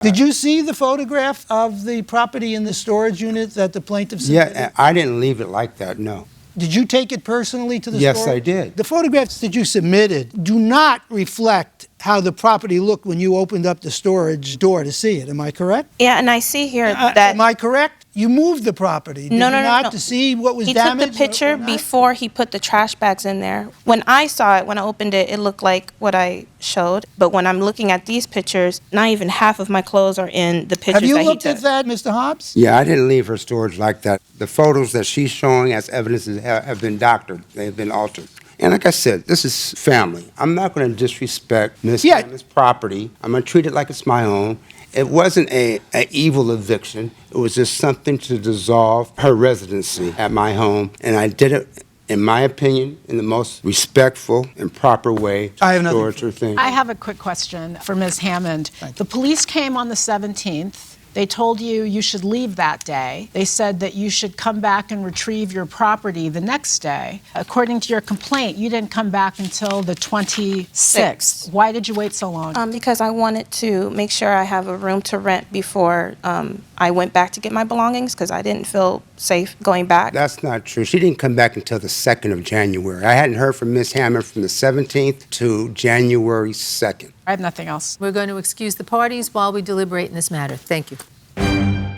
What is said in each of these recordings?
Did you see the photograph of the property in the storage unit that the plaintiff submitted? Yeah, I didn't leave it like that, no. Did you take it personally to the Yes, storage? I did. The photographs that you submitted do not reflect how the property looked when you opened up the storage door to see it. Am I correct? Yeah, and I see here that... Am I correct? You moved the property, did you not, to see what was damaged? He took the picture before he put the trash bags in there. When I saw it, when I opened it, it looked like what I showed. But when I'm looking at these pictures, not even half of my clothes are in the pictures that he took. Have you looked at that, Mr. Hobbs? Yeah, I didn't leave her storage like that. The photos that she's showing as evidence have been doctored. They've been altered. And like I said, this is family. I'm not going to disrespect Miss Hammond's property. I'm going to treat it like it's my own. It wasn't an evil eviction. It was just something to dissolve her residency at my home. And I did it, in my opinion, in the most respectful and proper way to storage her things. I have a quick question for Ms. Hammond. The police came on the 17th. They told you you should leave that day. They said that you should come back and retrieve your property the next day. According to your complaint, you didn't come back until the 26th. Why did you wait so long? Because I wanted to make sure I have a room to rent before I went back to get my belongings, because I didn't feel safe going back. That's not true. She didn't come back until the 2nd of January. I hadn't heard from Ms. Hammond from the 17th to January 2nd. I have nothing else. We're going to excuse the parties while we deliberate in this matter. Thank you.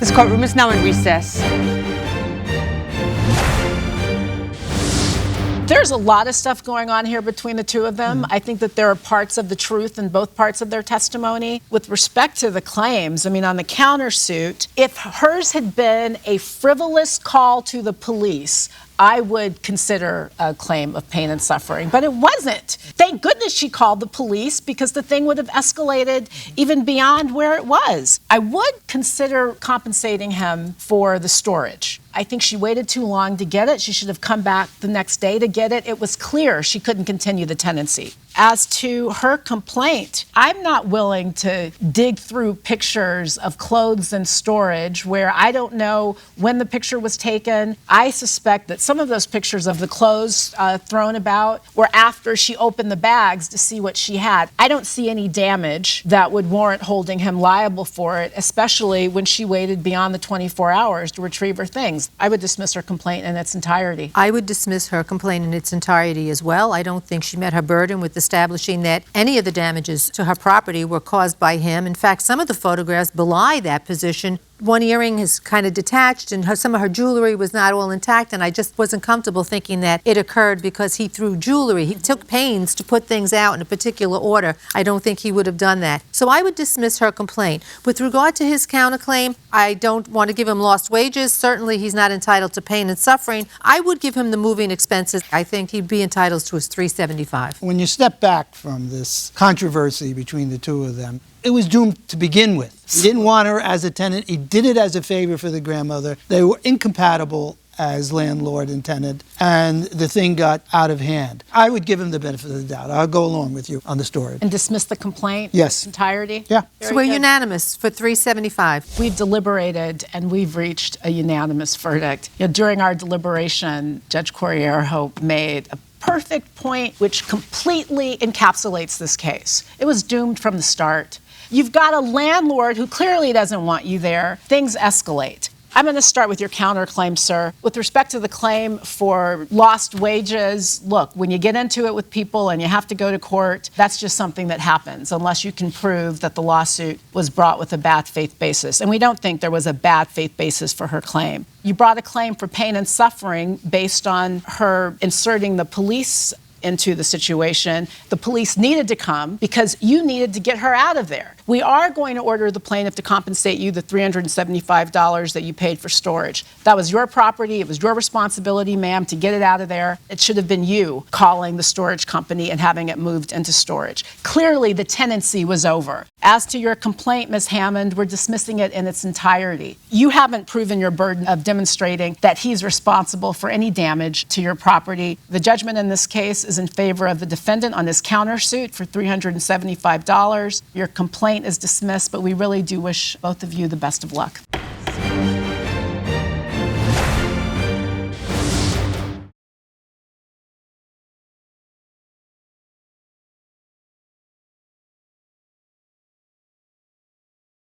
This courtroom is now in recess. There's a lot of stuff going on here between the two of them. I think that there are parts of the truth in both parts of their testimony. With respect to the claims, I mean, on the countersuit, if hers had been a frivolous call to the police, I would consider a claim of pain and suffering, but it wasn't. Thank goodness she called the police, because the thing would have escalated even beyond where it was. I would consider compensating him for the storage. I think she waited too long to get it. She should have come back the next day to get it. It was clear she couldn't continue the tenancy. As to her complaint, I'm not willing to dig through pictures of clothes and storage where I don't know when the picture was taken. I suspect that some of those pictures of the clothes thrown about were after she opened the bags to see what she had. I don't see any damage that would warrant holding him liable for it, especially when she waited beyond the 24 hours to retrieve her things. I would dismiss her complaint in its entirety. I would dismiss her complaint in its entirety as well. I don't think she met her burden with establishing that any of the damages to her property were caused by him. In fact, some of the photographs belie that position. One earring is kind of detached, and some of her jewelry was not all intact, and I just wasn't comfortable thinking that it occurred because he threw jewelry. He took pains to put things out in a particular order. I don't think he would have done that. So I would dismiss her complaint. With regard to his counterclaim, I don't want to give him lost wages. Certainly he's not entitled to pain and suffering. I would give him the moving expenses. I think he'd be entitled to his $375. When you step back from this controversy between the two of them, it was doomed to begin with. He didn't want her as a tenant. He did it as a favor for the grandmother. They were incompatible as landlord and tenant, and the thing got out of hand. I would give him the benefit of the doubt. I'll go along with you on the story. And dismiss the complaint? Yes. Entirety? Yeah. So we're unanimous for $375. We've deliberated and we've reached a unanimous verdict. During our deliberation, Judge Corriero made a perfect point which completely encapsulates this case. It was doomed from the start. You've got a landlord who clearly doesn't want you there. Things escalate. I'm going to start with your counterclaim, sir. With respect to the claim for lost wages, look, when you get into it with people and you have to go to court, that's just something that happens unless you can prove that the lawsuit was brought with a bad faith basis. And we don't think there was a bad faith basis for her claim. You brought a claim for pain and suffering based on her inserting the police into the situation. The police needed to come because you needed to get her out of there. We are going to order the plaintiff to compensate you the $375 that you paid for storage. That was your property. It was your responsibility, ma'am, to get it out of there. It should have been you calling the storage company and having it moved into storage. Clearly, the tenancy was over. As to your complaint, Ms. Hammond, we're dismissing it in its entirety. You haven't proven your burden of demonstrating that he's responsible for any damage to your property. The judgment in this case is in favor of the defendant on his countersuit for $375. Your complaint is dismissed, but we really do wish both of you the best of luck.